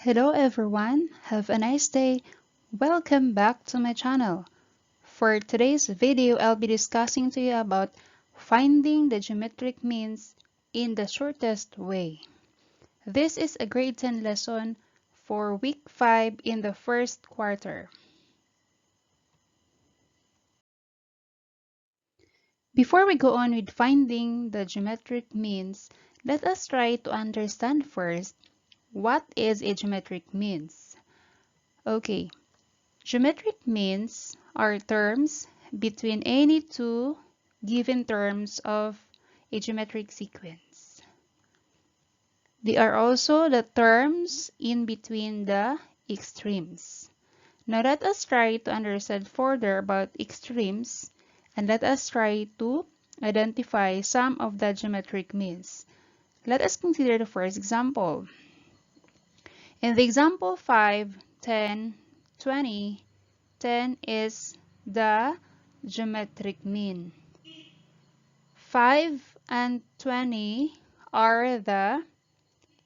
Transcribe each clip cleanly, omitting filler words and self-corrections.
Hello everyone, have a nice day. Welcome back to my channel. For today's video, I'll be discussing to you about finding the geometric means in the shortest way. This is a grade 10 lesson for week 5 in the first quarter. Before we go on with finding the geometric means, let us try to understand first what is a geometric means. Okay. Geometric means are terms between any two given terms of a geometric sequence. They are also the terms in between the extremes. Now let us try to understand further about extremes and let us try to identify some of the geometric means. Let us consider the first example. In the example 5, 10, 20, 10 is the geometric mean. 5 and 20 are the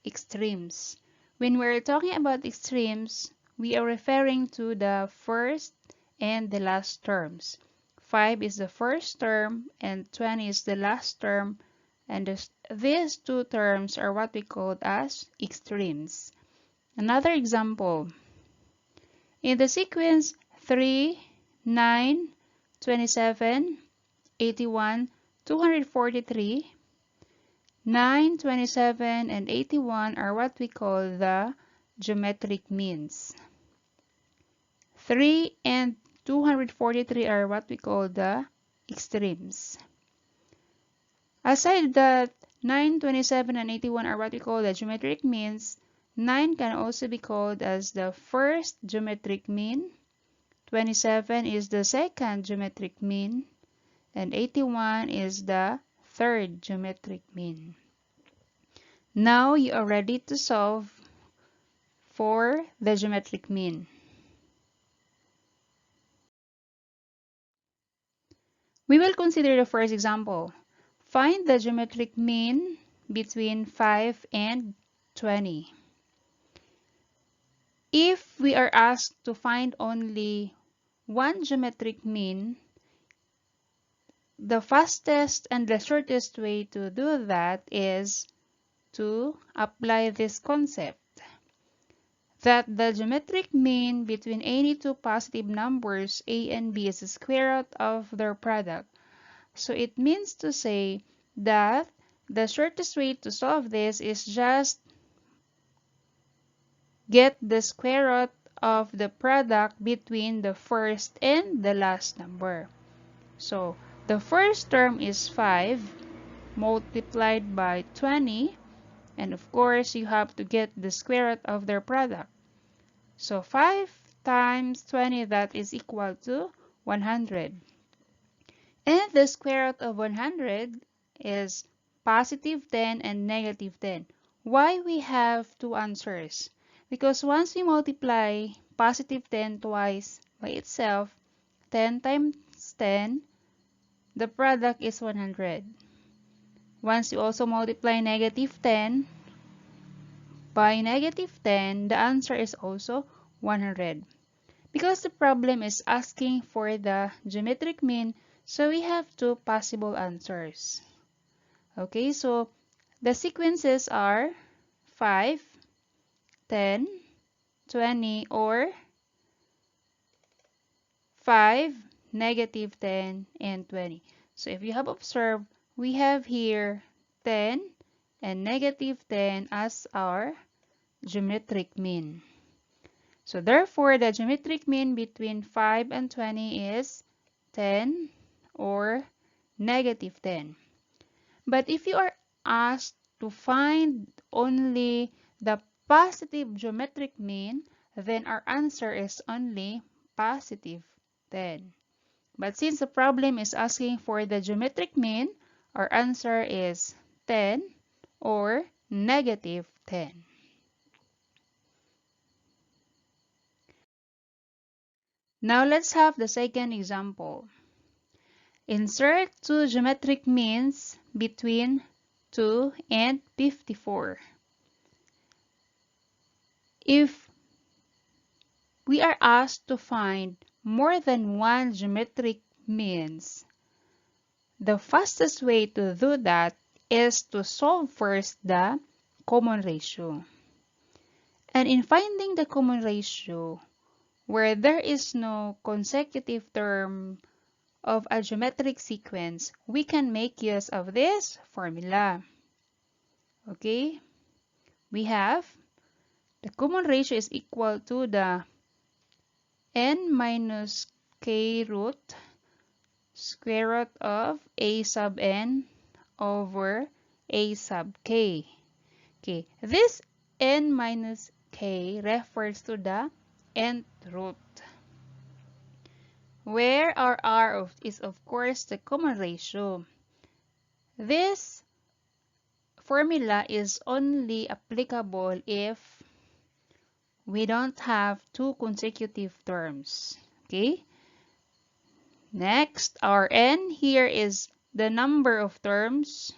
extremes. When we're talking about extremes, we are referring to the first and the last terms. 5 is the first term and 20 is the last term, and these two terms are what we call as extremes. Another example. In the sequence 3, 9, 27, 81, 243, 9, 27, and 81 are what we call the geometric means. 3 and 243 are what we call the extremes. Aside that 9, 27, and 81 are what we call the geometric means, 9 can also be called as the first geometric mean, 27 is the second geometric mean, and 81 is the third geometric mean. Now you are ready to solve for the geometric mean. We will consider the first example. Find the geometric mean between 5 and 20. If we are asked to find only one geometric mean, the fastest and the shortest way to do that is to apply this concept that the geometric mean between any two positive numbers a and b is the square root of their product. So it means to say that the shortest way to solve this is just get the square root of the product between the first and the last number. So the first term is 5 multiplied by 20, and of course you have to get the square root of their product. So 5 times 20, that is equal to 100. And the square root of 100 is positive 10 and negative 10. Why we have two answers? Because once we multiply positive 10 twice by itself, 10 times 10, the product is 100. Once you also multiply negative 10 by negative 10, the answer is also 100. Because the problem is asking for the geometric mean, so we have two possible answers. Okay, so the sequences are 5, 10, 20, or 5, negative 10, and 20. So if you have observed, we have here 10 and negative 10 as our geometric mean. So therefore, the geometric mean between 5 and 20 is 10 or negative 10. But if you are asked to find only the positive geometric mean, then our answer is only positive 10. But since the problem is asking for the geometric mean, our answer is 10 or negative 10. Now let's have the second example. Insert two geometric means between 2 and 54. If we are asked to find more than one geometric means, the fastest way to do that is to solve first the common ratio. And in finding the common ratio, where there is no consecutive term of a geometric sequence, we can make use of this formula. Okay? We have the common ratio is equal to the n minus k root square root of a sub n over a sub k. Okay, this n minus k refers to the nth root, where our r is of course the common ratio. This formula is only applicable if we don't have two consecutive terms. Okay? Next, our n here is the number of terms.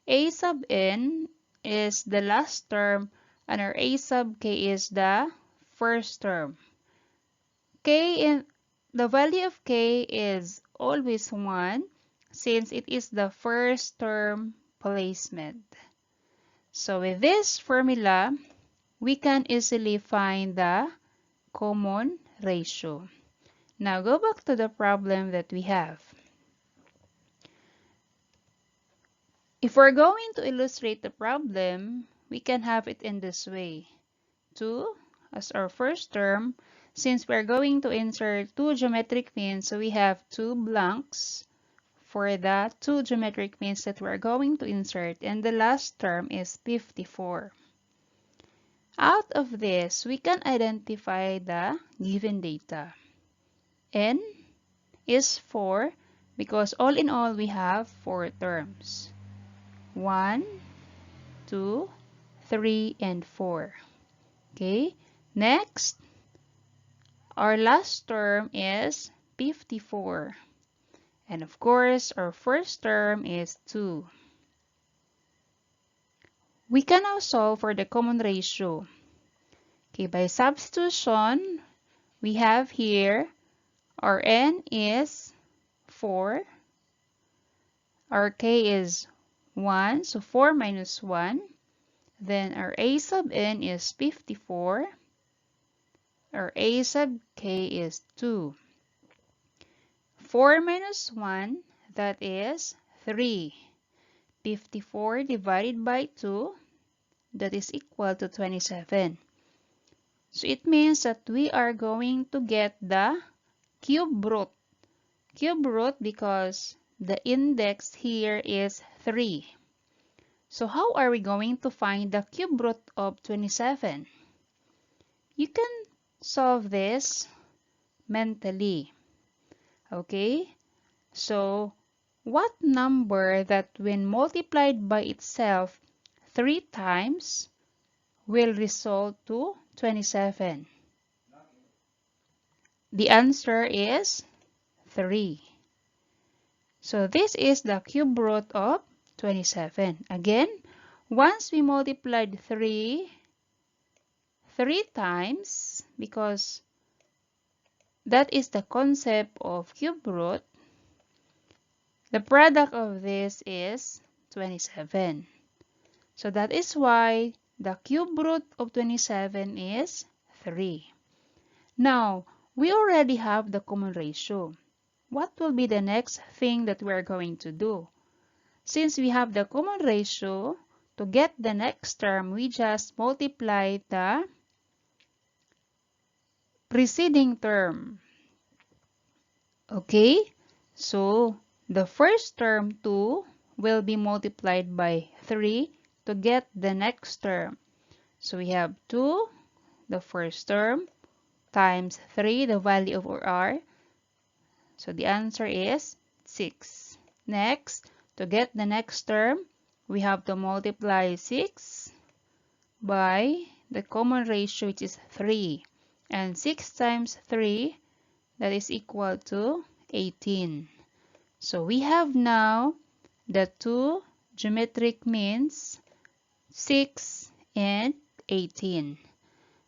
A sub n is the last term and our a sub k is the first term. The value of k is always 1 since it is the first term placement. So with this formula, we can easily find the common ratio. Now go back to the problem that we have. If we're going to illustrate the problem, we can have it in this way. 2 as our first term. Since we're going to insert two geometric means, so we have two blanks for the two geometric means that we're going to insert, and the last term is 54. Out of this, we can identify the given data. N is 4 because all in all we have 4 terms. 1, 2, 3, and 4. Okay, next, our last term is 54. And of course, our first term is 2. We can now solve for the common ratio. Okay, by substitution, we have here our n is 4. Our k is 1, so 4 minus 1. Then our a sub n is 54. Our a sub k is 2. 4 minus 1, that is 3. 54 divided by 2, that is equal to 27. So it means that we are going to get the cube root. Cube root because the index here is 3. So how are we going to find the cube root of 27? You can solve this mentally. Okay? So what number that when multiplied by itself 3 times will result to 27? The answer is 3. So this is the cube root of 27. Again, once we multiplied 3 times, because that is the concept of cube root, the product of this is 27. So that is why the cube root of 27 is 3. Now, we already have the common ratio. What will be the next thing that we are going to do? Since we have the common ratio, to get the next term, we just multiply the preceding term. Okay? So, the first term 2 will be multiplied by 3 to get the next term. So, we have 2, the first term, times 3, the value of r. So, the answer is 6. Next, to get the next term, we have to multiply 6 by the common ratio, which is 3. And 6 times 3, that is equal to 18. So we have now the two geometric means 6 and 18.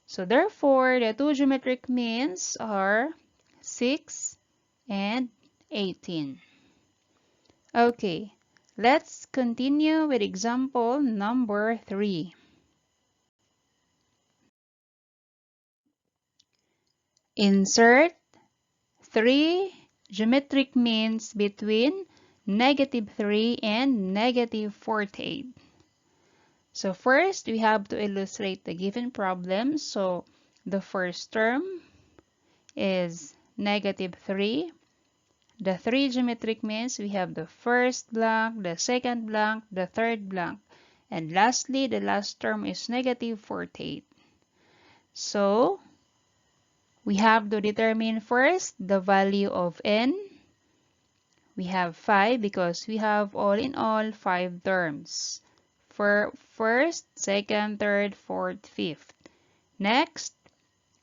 So therefore, the two geometric means are 6 and 18. Okay, let's continue with example number 3. Insert 3 geometric means between -3 and -48. So first, we have to illustrate the given problem. So the first term is -3. The 3 geometric means we have the first blank, the second blank, the third blank. And lastly, the last term is -48. So we have to determine first the value of n. We have 5 because we have all in all 5 terms. For first, second, third, fourth, fifth. Next,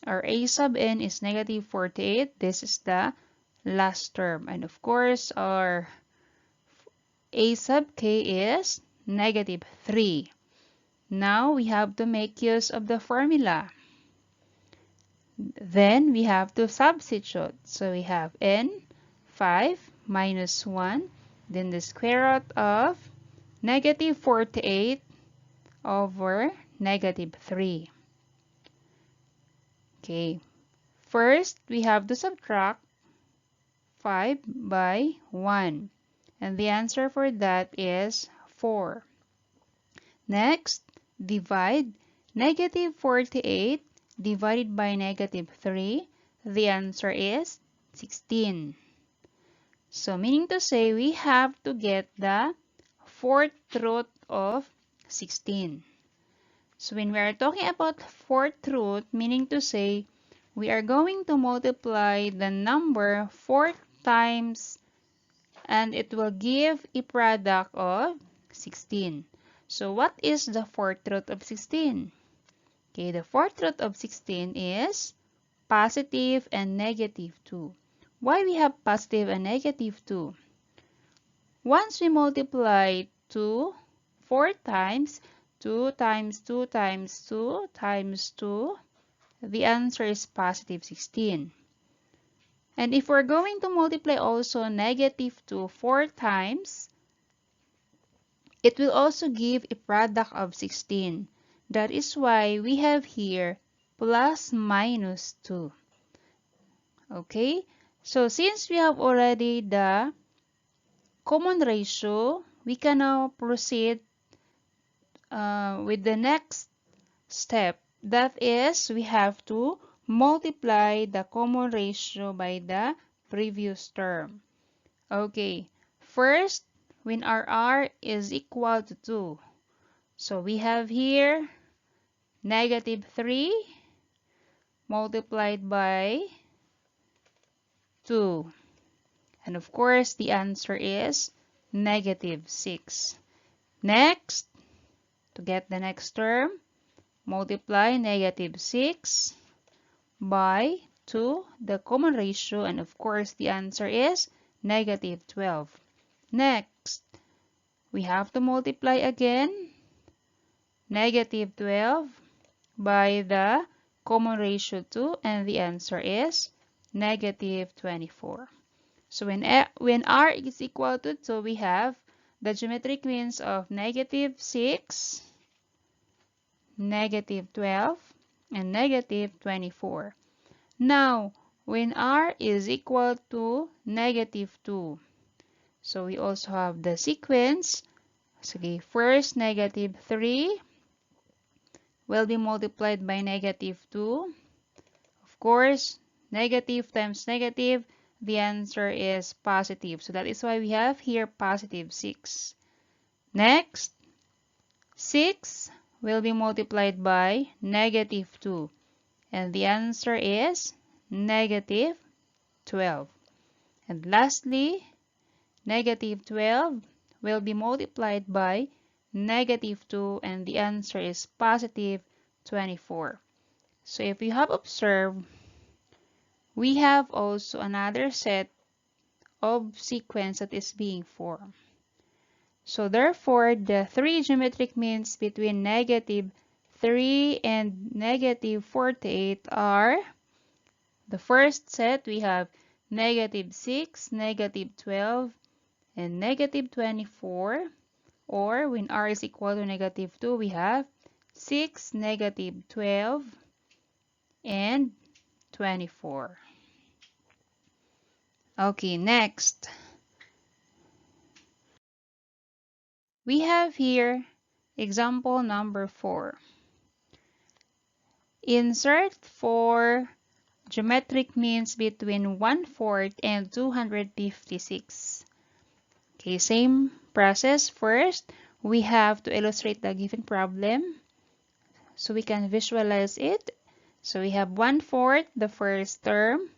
our a sub n is -48. This is the last term. And of course, our a sub k is -3. Now, we have to make use of the formula. Then, we have to substitute. So, we have n, 5 minus 1, then the square root of -48 over -3. Okay, first, we have to subtract 5 by 1. And the answer for that is 4. Next, divide -48 divided by -3. The answer is 16. So meaning to say we have to get the fourth root of 16. So when we are talking about fourth root, meaning to say we are going to multiply the number 4 times and it will give a product of 16. So what is the fourth root of 16? Okay, the fourth root of 16 is positive and -2. Why we have positive and -2? Once we multiply 2 4 times, 2 times 2 times 2 times 2, the answer is positive 16. And if we're going to multiply also -2 4 times, it will also give a product of 16. That is why we have here plus minus 2. Okay, so since we have already the common ratio, we can now proceed with the next step. That is, we have to multiply the common ratio by the previous term. Okay, first, when our r is equal to 2, so we have here -3 multiplied by 2. And of course, the answer is -6. Next, to get the next term, multiply -6 by 2, the common ratio, and of course, the answer is -12. Next, we have to multiply again -12 by the common ratio 2, and the answer is -24. So when r is equal to 2, we have the geometric means of -6, -12, and -24. Now, when r is equal to -2, so we also have the sequence. So, okay, first -3 will be multiplied by -2. Of course, negative times negative, the answer is positive. So that is why we have here positive 6. Next, 6 will be multiplied by -2. And the answer is -12. And lastly, -12 will be multiplied by -2, and the answer is positive 24. So if you have observed, we have also another set of sequence that is being formed. So therefore, the 3 geometric means between -3 3 and negative 48 are, the first set we have negative 6, negative 12, and negative 24. Or when r is equal to negative 2, we have 6, negative 12, and 24. Okay, next. We have here example number 4. Insert 4 geometric means between 1/4 and 256. Okay, same process. First, we have to illustrate the given problem so we can visualize it. So we have 1/4, the first term.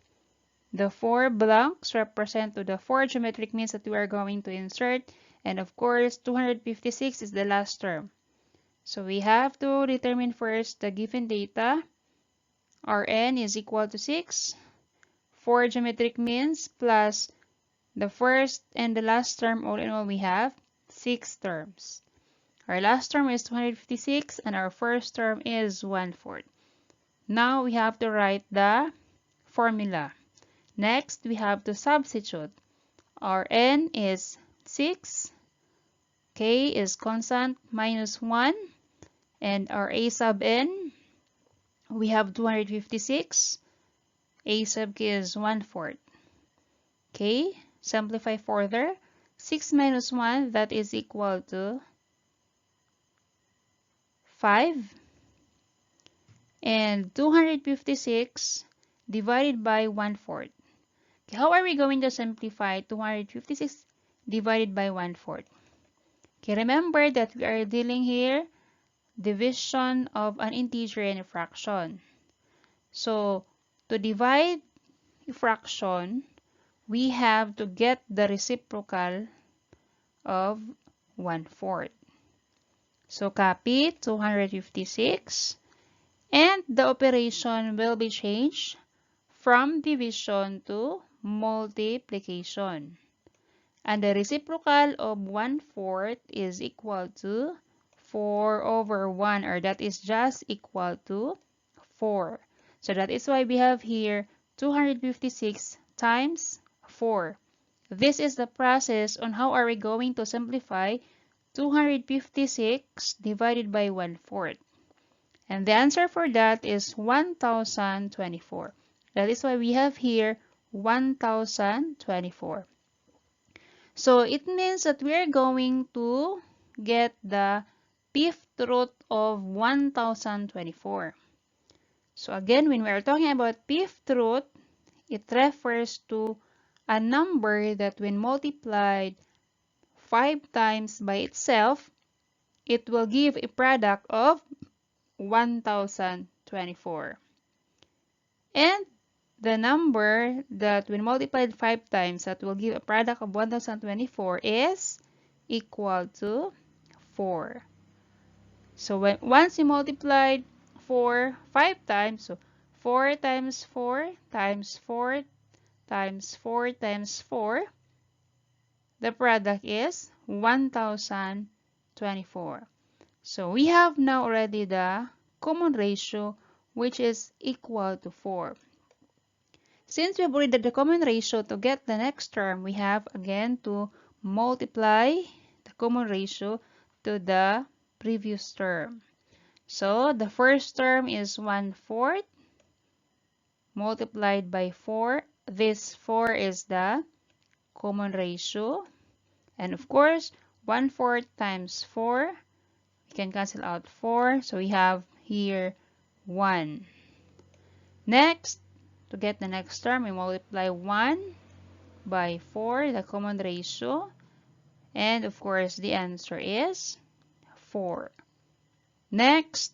The 4 blanks represent to the 4 geometric means that we are going to insert. And of course, 256 is the last term. So we have to determine first the given data. Rn is equal to 6. 4 geometric means plus the first and the last term, all in all we have 6 terms. Our last term is 256 and our first term is 1/4. Now we have to write the formula. Next, we have to substitute. Rn is 6, k is constant minus 1, and our a sub n, we have 256, a sub k is 1/4. Okay, simplify further. 6 minus 1, that is equal to 5. And 256 divided by 1/4. Okay, how are we going to simplify 256 divided by 1/4? Okay, remember that we are dealing here division of an integer and a fraction. So, to divide a fraction, we have to get the reciprocal of 1/4. So, copy 256 and the operation will be changed from division to multiplication. And the reciprocal of 1/4 is equal to 4 over 1, or that is just equal to 4. So that is why we have here 256 times 4. This is the process on how are we going to simplify 256 divided by 1/4. And the answer for that is 1024. That is why we have here 1024. So it means that we are going to get the fifth root of 1024. So again, when we are talking about fifth root, it refers to a number that when multiplied 5 times by itself, it will give a product of 1024. And the number that when multiplied 5 times that will give a product of 1024 is equal to 4. So once you multiplied 4 5 times, so 4 times 4 times 4 times 4 times 4, the product is 1024. So we have now already the common ratio, which is equal to 4. Since we have already the common ratio, to get the next term, we have again to multiply the common ratio to the previous term. So the first term is 1/4 multiplied by 4. This 4 is the common ratio. And of course, 1/4 times 4, we can cancel out 4. So we have here 1. Next, to get the next term, we multiply 1 by 4, the common ratio. And of course, the answer is 4. Next,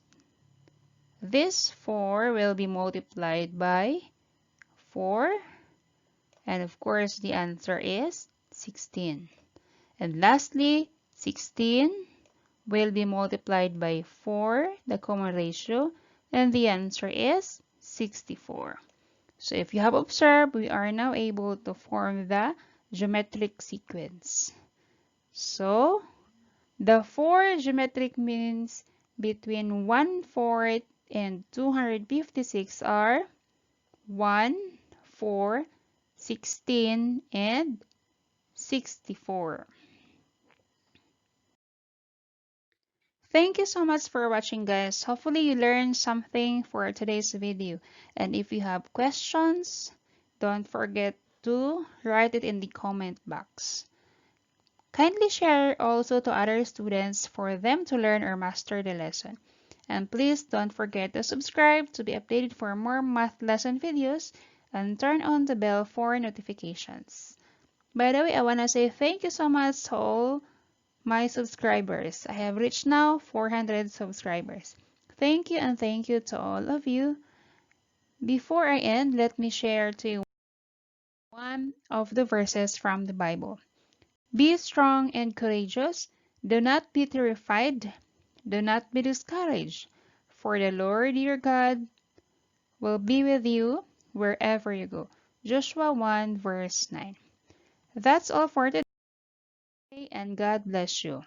this 4 will be multiplied by 4. And of course, the answer is 16. And lastly, 16 will be multiplied by 4, the common ratio. And the answer is 64. So if you have observed, we are now able to form the geometric sequence. So the 4 geometric means between 1/4 and 256 are 1, 4, 16, and 64. Thank you so much for watching, guys. Hopefully you learned something for today's video. And if you have questions, don't forget to write it in the comment box. Kindly share also to other students for them to learn or master the lesson. And please don't forget to subscribe to be updated for more math lesson videos and turn on the bell for notifications. By the way, I want to say thank you so much to all my subscribers. I have reached now 400 subscribers. Thank you and thank you to all of you. Before I end, let me share to you one of the verses from the Bible. Be strong and courageous. Do not be terrified. Do not be discouraged. For the Lord your God will be with you wherever you go. Joshua 1 verse 9. That's all for today and God bless you.